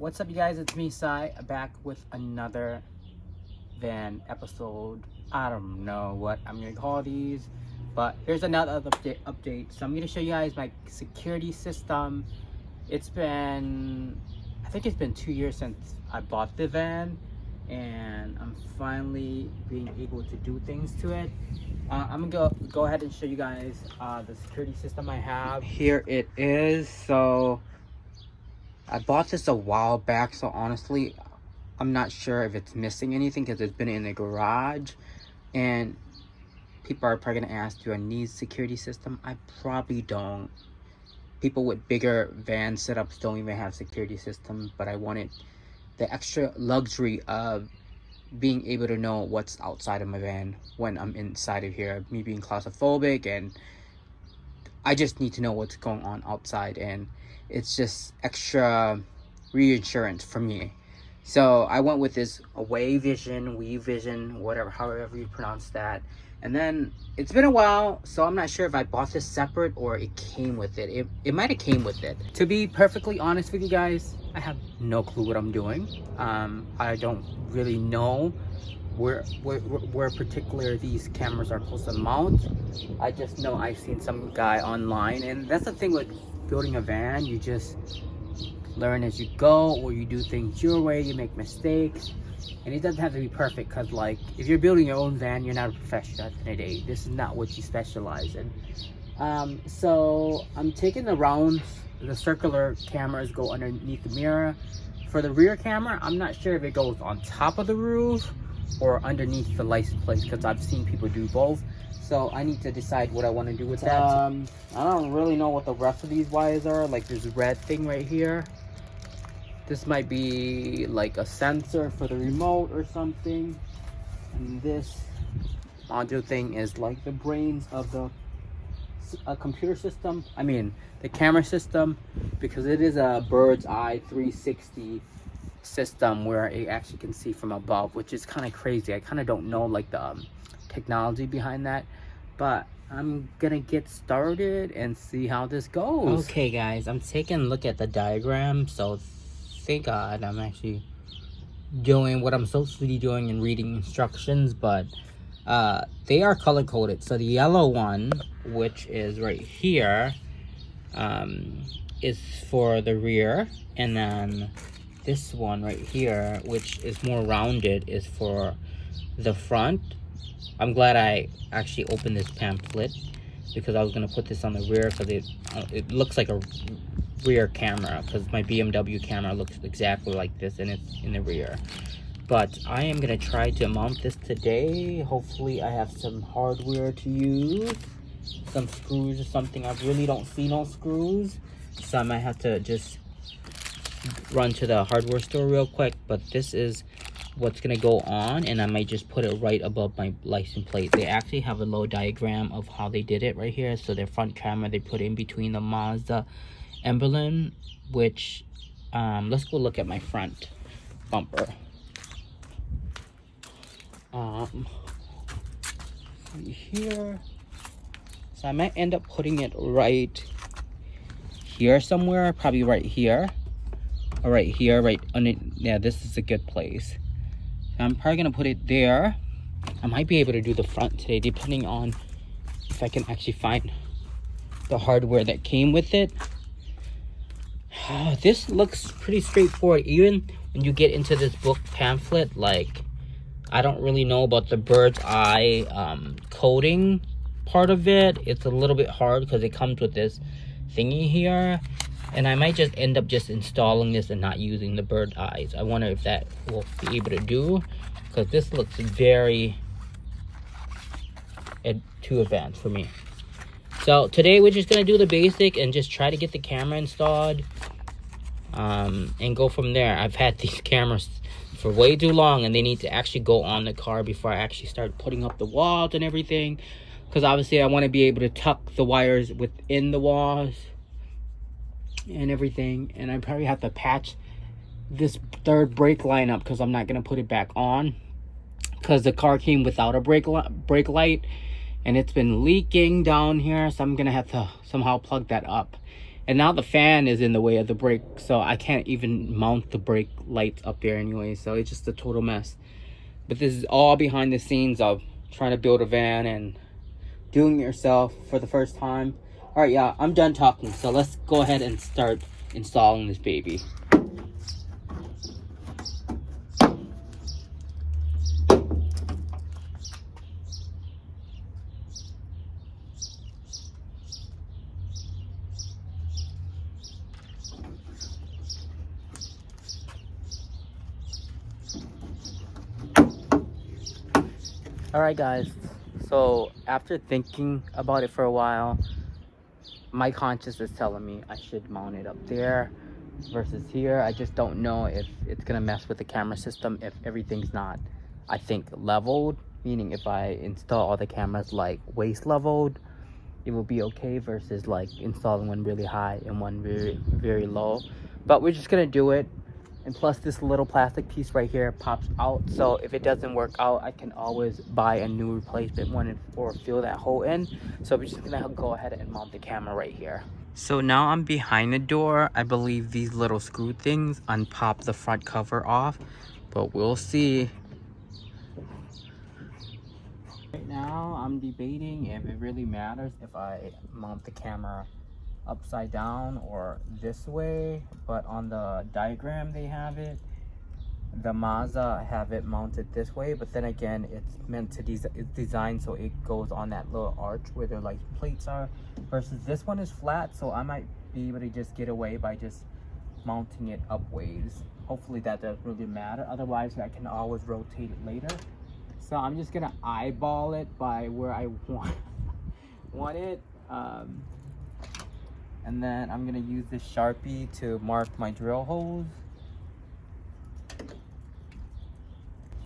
What's up, you guys? It's me, Sai, back with another van episode. I don't know what I'm gonna call these, but here's another update. So I'm gonna show you guys my security system. It's been, I think it's been 2 years since I bought the van, and I'm finally being able to do things to it. I'm gonna go ahead and show you guys the security system I have. Here it is. So I bought this a while back, so honestly I'm not sure if it's missing anything because it's been in the garage, and people are probably gonna ask, do I need security system? I probably don't. People with bigger van setups don't even have security system, but I wanted the extra luxury of being able to know what's outside of my van when I'm inside of here. Me being claustrophobic, and I just need to know what's going on outside, and it's just extra reassurance for me. So I went with this Away Vision, We Vision, whatever, however you pronounce that. And then it's been a while, so I'm not sure if I bought this separate or it came with it. It might have came with it. To be perfectly honest with you guys, I have no clue what I'm doing. I don't really know where particular these cameras are supposed to mount. I just know I've seen some guy online, and that's the thing with building a van. You just learn as you go, or you do things your way. You make mistakes, and it doesn't have to be perfect, because like if you're building your own van, you're not a professional at the end of the day. This is not what you specialize in. So I'm taking the rounds. The circular cameras go underneath the mirror. For the rear camera, I'm not sure if it goes on top of the roof or underneath the license plate, because I've seen people do both. So I need to decide what I want to do with that. I don't really know what the rest of these wires are. Like this red thing right here. This might be like a sensor for the remote or something. And this module thing is like the brains of the computer system. I mean, the camera system, because it is a bird's eye 360 system where it actually can see from above, which is kind of crazy. I kind of don't know like the technology behind that, but I'm gonna get started and see how this goes. Okay guys, I'm taking a look at the diagram, so thank God I'm actually doing what I'm supposed to be doing and reading instructions, but they are color coded. So the yellow one, which is right here, is for the rear, and then this one right here, which is more rounded, is for the front. I'm glad I actually opened this pamphlet, because I was going to put this on the rear, because it looks like a rear camera, because my BMW camera looks exactly like this, and it's in the rear. But I am going to try to mount this today. Hopefully I have some hardware to use, some screws or something. I really don't see no screws, so I might have to just run to the hardware store real quick. But this is what's gonna go on, and I might just put it right above my license plate. They actually have a little diagram of how they did it right here. So their front camera they put in between the Mazda emblem, which let's go look at my front bumper. Here, so I might end up putting it right here somewhere, probably right here, or right here, right under. Yeah, this is a good place. I'm probably gonna put it there. I might be able to do the front today, depending on if I can actually find the hardware that came with it. This looks pretty straightforward. Even when you get into this book pamphlet, like I don't really know about the bird's eye coding part of it. It's a little bit hard because it comes with this thingy here, and I might just end up just installing this and not using the bird eyes. I wonder if that will be able to do, because this looks very too advanced for me. So today we're just gonna do the basic and just try to get the camera installed, and go from there. I've had these cameras for way too long, and they need to actually go on the car before I actually start putting up the walls and everything, because obviously I want to be able to tuck the wires within the walls and everything. And I probably have to patch this third brake line up, because I'm not going to put it back on, because the car came without a brake light, and it's been leaking down here, so I'm going to have to somehow plug that up. And now the fan is in the way of the brake, so I can't even mount the brake lights up there anyway, so it's just a total mess. But this is all behind the scenes of trying to build a van and doing it yourself for the first time. All right, yeah, I'm done talking, so let's go ahead and start installing this baby. Alright guys, so after thinking about it for a while, my conscience is telling me I should mount it up there versus here. I just don't know if it's gonna mess with the camera system if everything's not, I think, leveled. Meaning if I install all the cameras like waist leveled, it will be okay versus like installing one really high and one very low. But we're just gonna do it. And plus this little plastic piece right here pops out, so if it doesn't work out, I can always buy a new replacement one or fill that hole in. So we're just gonna go ahead and mount the camera right here. So now I'm behind the door. I believe these little screw things unpop the front cover off, but we'll see. Right now I'm debating if it really matters if I mount the camera upside down or this way, but on the diagram they have it, the Mazda have it mounted this way, but then again it's meant to it's designed so it goes on that little arch where their light plates are, versus this one is flat, so I might be able to just get away by just mounting it upways. Hopefully that doesn't really matter, otherwise I can always rotate it later. So I'm just gonna eyeball it by where I want it. And then I'm gonna use this Sharpie to mark my drill holes.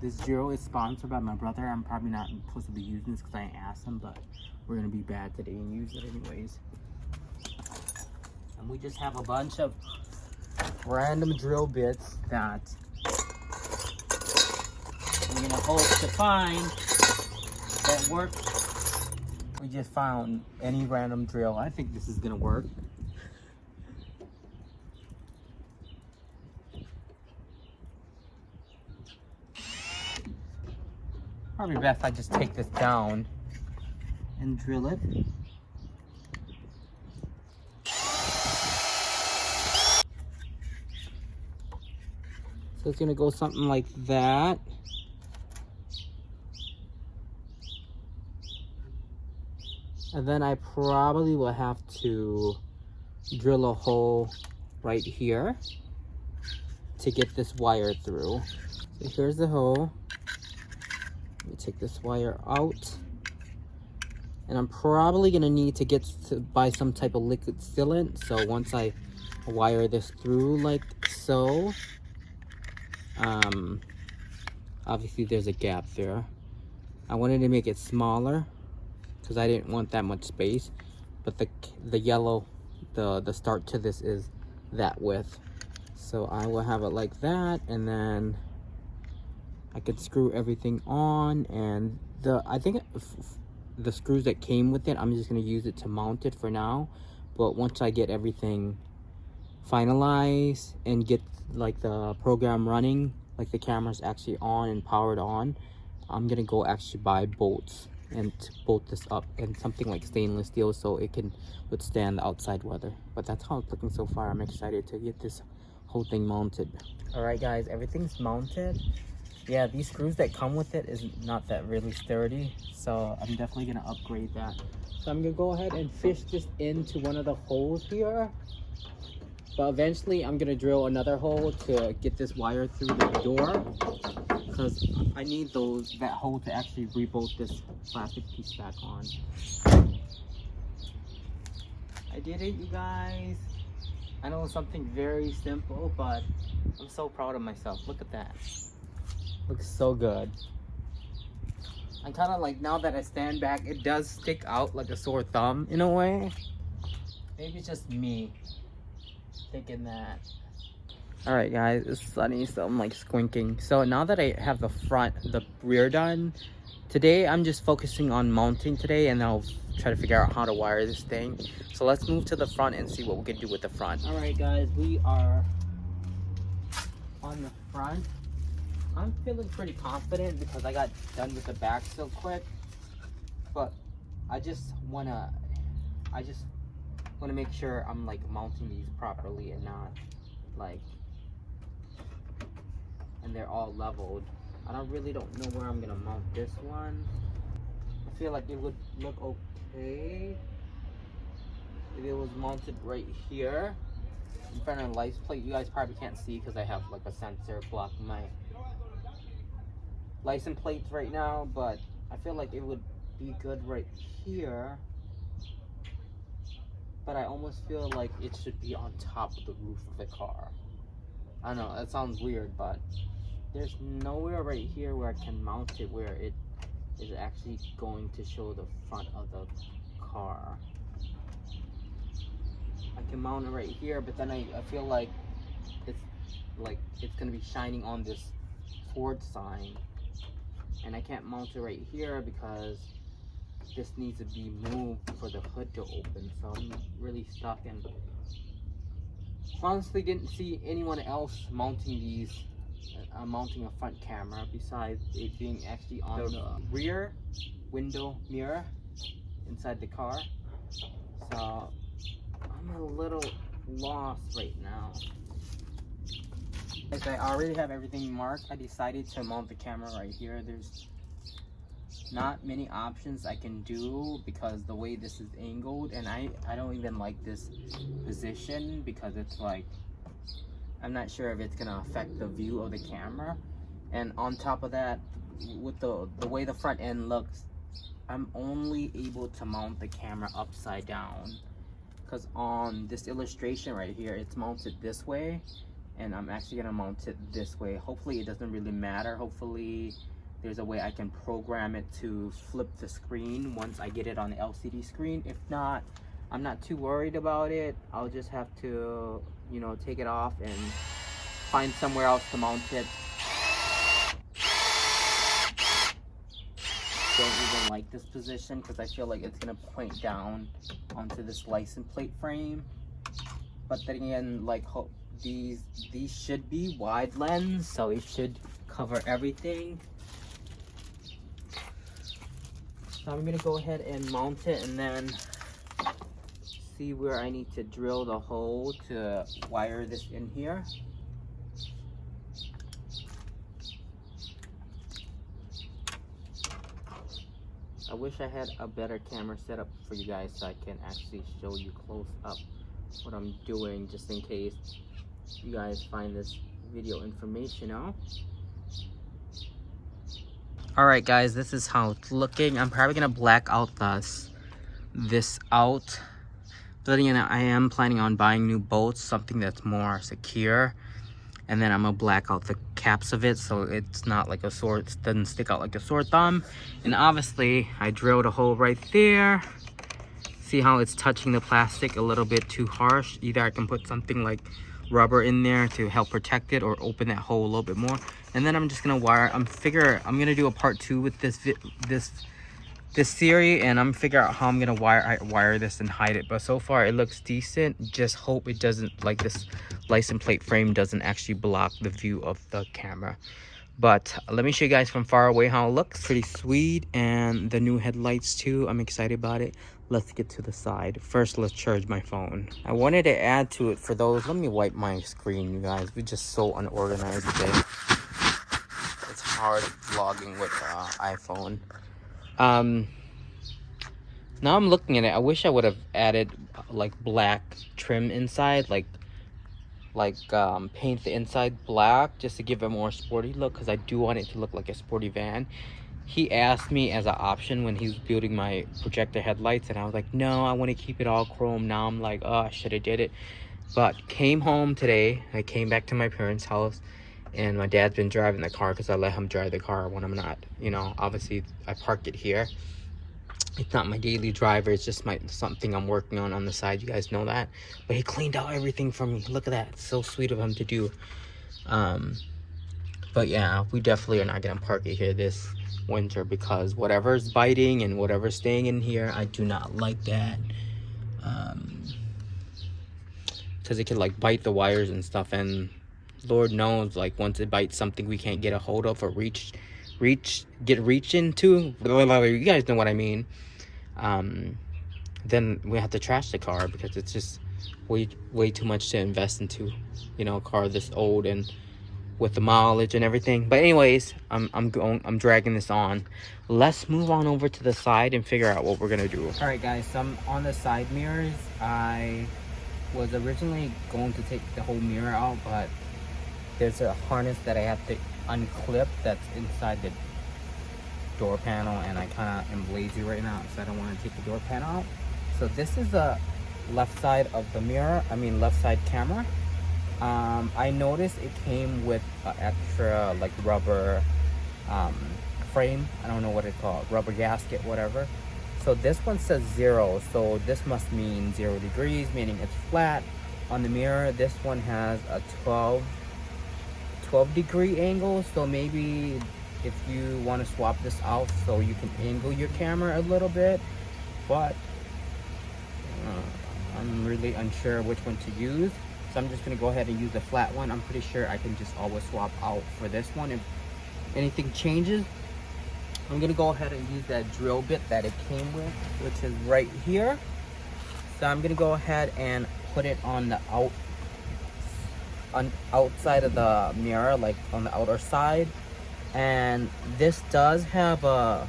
This drill is sponsored by my brother. I'm probably not supposed to be using this because I asked him, but we're gonna be bad today and use it anyways. And we just have a bunch of random drill bits that we're gonna hope to find that work. We just found any random drill. I think this is gonna work. Probably best I just take this down and drill it. So it's gonna go something like that. And then I probably will have to drill a hole right here to get this wire through. So here's the hole. Let me take this wire out. And I'm probably gonna need to buy some type of liquid sealant. So once I wire this through like so, obviously there's a gap there. I wanted to make it smaller because I didn't want that much space, but the yellow, the start to this is that width. So I will have it like that, and then I could screw everything on, and I think the screws that came with it, I'm just gonna use it to mount it for now. But once I get everything finalized and get like the program running, like the camera's actually on and powered on, I'm gonna go actually buy bolts and to bolt this up and something like stainless steel so it can withstand the outside weather. But that's how it's looking so far. I'm excited to get this whole thing mounted. All right guys, everything's mounted. Yeah, these screws that come with it is not that really sturdy, so I'm definitely gonna upgrade that. So I'm gonna go ahead and fish this into one of the holes here, but eventually I'm gonna drill another hole to get this wire through the door, because I need that hole to actually rebolt this plastic piece back on. I did it, you guys. I know it's something very simple, but I'm so proud of myself. Look at that. Looks so good. I'm kind of like, now that I stand back, it does stick out like a sore thumb in a way. Maybe it's just me thinking that. All right guys, it's sunny, so I'm like squinting. So now that I have the rear done, Today I'm just focusing on mounting today, and I'll try to figure out how to wire this thing. So let's move to the front and see what we can do with the front. All right guys, we are on the front. I'm feeling pretty confident because I got done with the back so quick, but I just wanna make sure I'm like mounting these properly and not like, and they're all leveled. I really don't know where I'm gonna mount this one. I feel like it would look okay if it was mounted right here in front of the license plate. You guys probably can't see because I have like a sensor blocking my license plates right now, but I feel like it would be good right here. But I almost feel like it should be on top of the roof of the car. I know that sounds weird, but there's nowhere right here where I can mount it where it is actually going to show the front of the car. I can mount it right here, but then I feel like it's gonna be shining on this Ford sign, and I can't mount it right here because this needs to be moved for the hood to open. So I'm really stuck, and honestly didn't see anyone else mounting these. Mounting a front camera besides it being actually on the rear window mirror inside the car. So I'm a little lost right now. As I already have everything marked, I decided to mount the camera right here. There's not many options I can do because the way this is angled, and I don't even like this position because it's like, I'm not sure if it's gonna affect the view of the camera. And on top of that, with the way the front end looks, I'm only able to mount the camera upside down, because on this illustration right here, it's mounted this way, and I'm actually gonna mount it this way. Hopefully it doesn't really matter. Hopefully there's a way I can program it to flip the screen once I get it on the LCD screen. If not, I'm not too worried about it. I'll just have to, you know, take it off and find somewhere else to mount it. Don't even like this position because I feel like it's gonna point down onto this license plate frame. But then again, like, these should be wide lens, so it should cover everything. So I'm gonna go ahead and mount it and then see where I need to drill the hole to wire this in here. I wish I had a better camera setup for you guys so I can actually show you close up what I'm doing, just in case you guys find this video informational. Alright guys, this is how it's looking. I'm probably gonna black out this out. But then again, I am planning on buying new bolts, something that's more secure. And then I'm gonna black out the caps of it so it's not like a sword, it doesn't stick out like a sore thumb. And obviously, I drilled a hole right there. See how it's touching the plastic a little bit too harsh? Either I can put something like rubber in there to help protect it, or open that hole a little bit more. And then I'm just gonna wire. I'm gonna do a part 2 with this series, and I'm figure out how I'm gonna wire this and hide it. But so far it looks decent. Just hope it doesn't, like, this license plate frame doesn't actually block the view of the camera. But let me show you guys from far away how it looks. Pretty sweet, and the new headlights too. I'm excited about it. Let's get to the side. First, let's charge my phone. I wanted to add to it for those. Let me wipe my screen, you guys. We're just so unorganized today. It's hard vlogging with iPhone. Now I'm looking at it. I wish I would have added like black trim inside, like paint the inside black just to give it a more sporty look, because I do want it to look like a sporty van. He asked me as an option when he was building my projector headlights, and I was like, no, I want to keep it all chrome. Now I'm like, oh, I should have did it. But came home today. I came back to my parents' house, and my dad's been driving the car because I let him drive the car when I'm not, you know, obviously I parked it here. It's not my daily driver, it's just something I'm working on the side. You guys know that. But he cleaned out everything for me. Look at that. It's so sweet of him to do. But yeah, we definitely are not gonna park it here. This winter, because whatever's biting and whatever's staying in here, I do not like that. Because it can like bite the wires and stuff, and Lord knows, like once it bites something we can't get a hold of or reach into, you guys know what I mean. Then we have to trash the car because it's just way too much to invest into, you know, a car this old and with the mileage and everything. But anyways, I'm dragging this on. Let's move on over to the side and figure out what we're gonna do. All right, guys. So I'm on the side mirrors. I was originally going to take the whole mirror out, but there's a harness that I have to unclip that's inside the door panel, and I kind of am lazy right now, so I don't want to take the door panel out. So this is the left side of the mirror, left side camera. I noticed it came with an extra like rubber frame. I don't know what it's called, rubber gasket, whatever. So this one says 0, so this must mean 0 degrees, meaning it's flat. On the mirror, this one has a 12 degree angle, so maybe if you want to swap this out so you can angle your camera a little bit, but I'm really unsure which one to use, so I'm just going to go ahead and use the flat one. I'm pretty sure I can just always swap out for this one if anything changes. I'm going to go ahead and use that drill bit that it came with, which is right here. So I'm going to go ahead and put it on the outside of the mirror, like on the outer side. And this does have a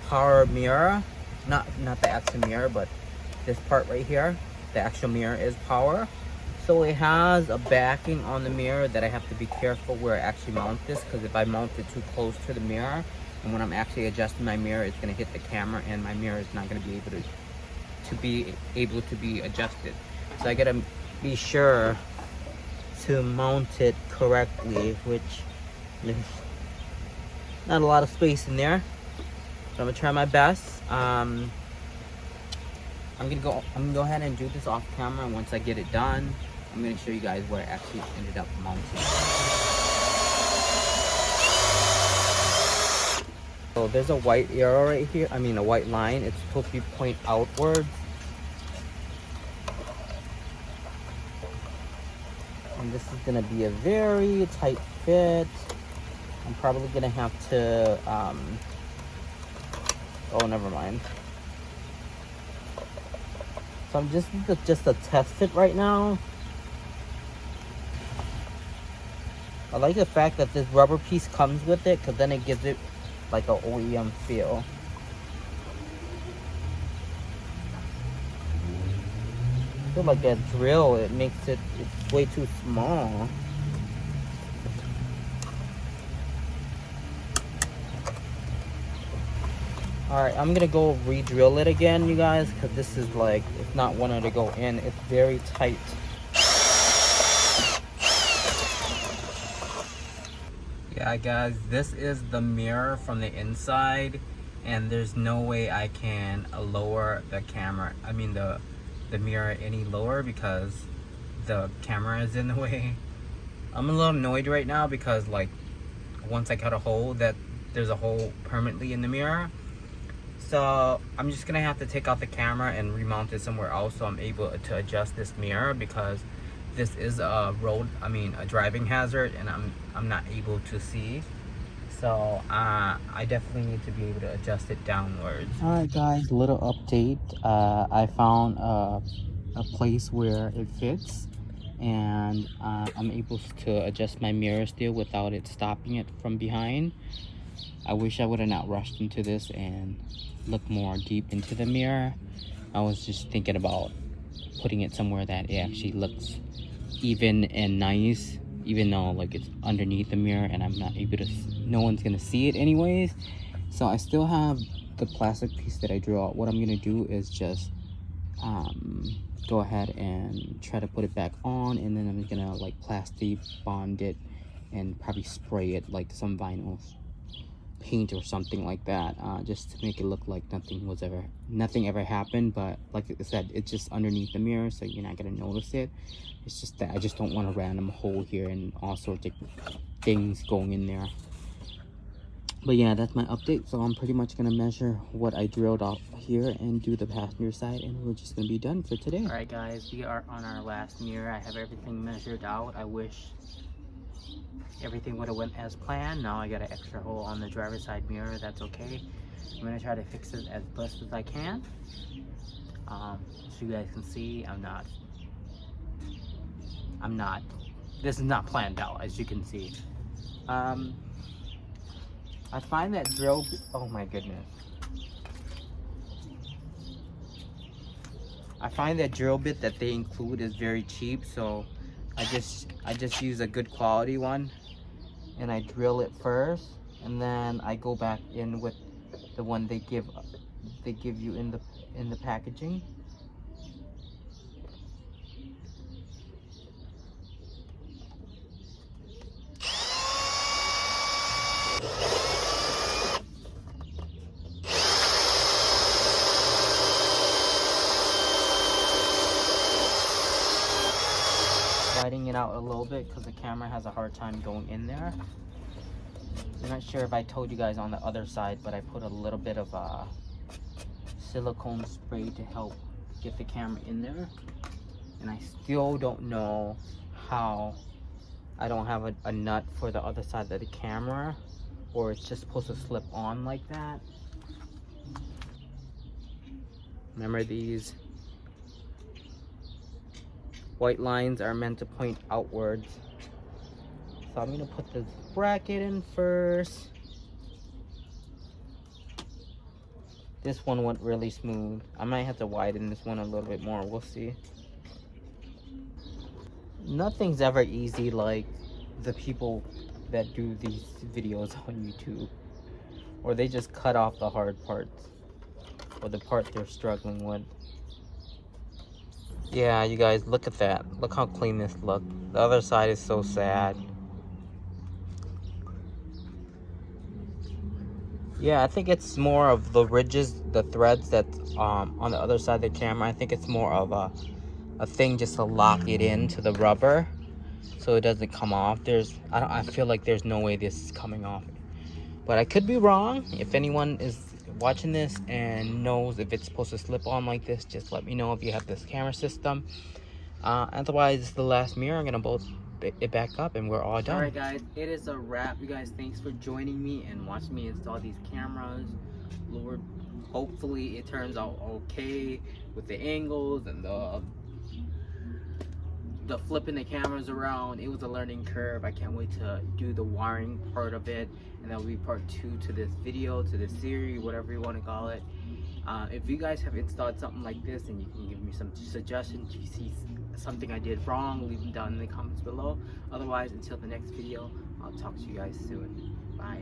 power mirror, not the actual mirror, but this part right here, the actual mirror is power. So it has a backing on the mirror that I have to be careful where I actually mount this, because if I mount it too close to the mirror, and when I'm actually adjusting my mirror, it's going to hit the camera, and my mirror is not going to be able to be adjusted. So I got to be sure to mount it correctly, which there's not a lot of space in there. So I'm gonna try my best. I'm gonna go ahead and do this off camera, and once I get it done, I'm gonna show you guys where I actually ended up mounting. So there's a white arrow right here, a white line. It's supposed to be point outwards. And this is gonna be a very tight fit. I'm probably gonna have to, oh, never mind. So I'm just a test fit right now. I like the fact that this rubber piece comes with it, because then it gives it like an OEM feel. I feel like that drill, it's way too small. Alright, I'm gonna go re-drill it again, you guys, because this is like, it's not wanting to go in. It's very tight. Yeah, guys, this is the mirror from the inside, and there's no way I can lower the camera, the mirror any lower, because the camera is in the way. I'm a little annoyed right now because, like, once I cut a hole, that there's a hole permanently in the mirror. So I'm just gonna have to take out the camera and remount it somewhere else so I'm able to adjust this mirror, because this is a driving hazard, and I'm not able to see. So I definitely need to be able to adjust it downwards. All right, guys, little update. I found a place where it fits, and I'm able to adjust my mirror still without it stopping it from behind. I wish I would have not rushed into this and looked more deep into the mirror. I was just thinking about putting it somewhere that it actually looks even and nice, even though like it's underneath the mirror and I'm not able to, no one's gonna see it anyways. So I still have the plastic piece that I drew out. What I'm gonna do is just go ahead and try to put it back on, and then I'm gonna like plastic bond it and probably spray it like some vinyl paint or something like that, just to make it look like nothing ever happened. But like I said, it's just underneath the mirror, so you're not gonna notice it. It's just that I just don't want a random hole here and all sorts of things going in there. But yeah, that's my update. So I'm pretty much gonna measure what I drilled off here and do the passenger side, and we're just gonna be done for today. All right, guys, we are on our last mirror. I have everything measured out. I wish everything would have went as planned. Now I got an extra hole on the driver's side mirror. That's okay. I'm gonna try to fix it as best as I can. So you guys can see, I'm not. This is not planned out, as you can see. I find that drill, oh my goodness. I find that drill bit that they include is very cheap, so I just use a good quality one, and I drill it first, and then I go back in with the one they give you in the packaging. Widening it out a little bit because the camera has a hard time going in there. I'm not sure if I told you guys on the other side, but I put a little bit of silicone spray to help get the camera in there. And I still don't know how I don't have a nut for the other side of the camera, or it's just supposed to slip on like that. Remember, these white lines are meant to point outwards. So I'm gonna put this bracket in first. This one went really smooth. I might have to widen this one a little bit more, we'll see. Nothing's ever easy like the people that do these videos on YouTube, or they just cut off the hard parts, or the part they're struggling with. Yeah, you guys, look at that. Look how clean this looks. The other side is so sad. Yeah, I think it's more of the ridges, the threads that's on the other side of the camera. I think it's more of a thing just to lock it into the rubber so it doesn't come off. I feel like there's no way this is coming off. But I could be wrong. If anyone is watching this and knows if it's supposed to slip on like this, just let me know if you have this camera system. Otherwise, it's the last mirror. I'm gonna bolt it back up and we're all done. All right, guys, it is a wrap. You guys, thanks for joining me and watching me install these cameras. Lord, hopefully it turns out okay with the angles and the flipping the cameras around. It was a learning curve. I can't wait to do the wiring part of it, and that will be part 2 to this video, to this series, whatever you want to call it. If you guys have installed something like this and you can give me some suggestions, if you see something I did wrong, leave them down in the comments below. Otherwise, until the next video, I'll talk to you guys soon. Bye.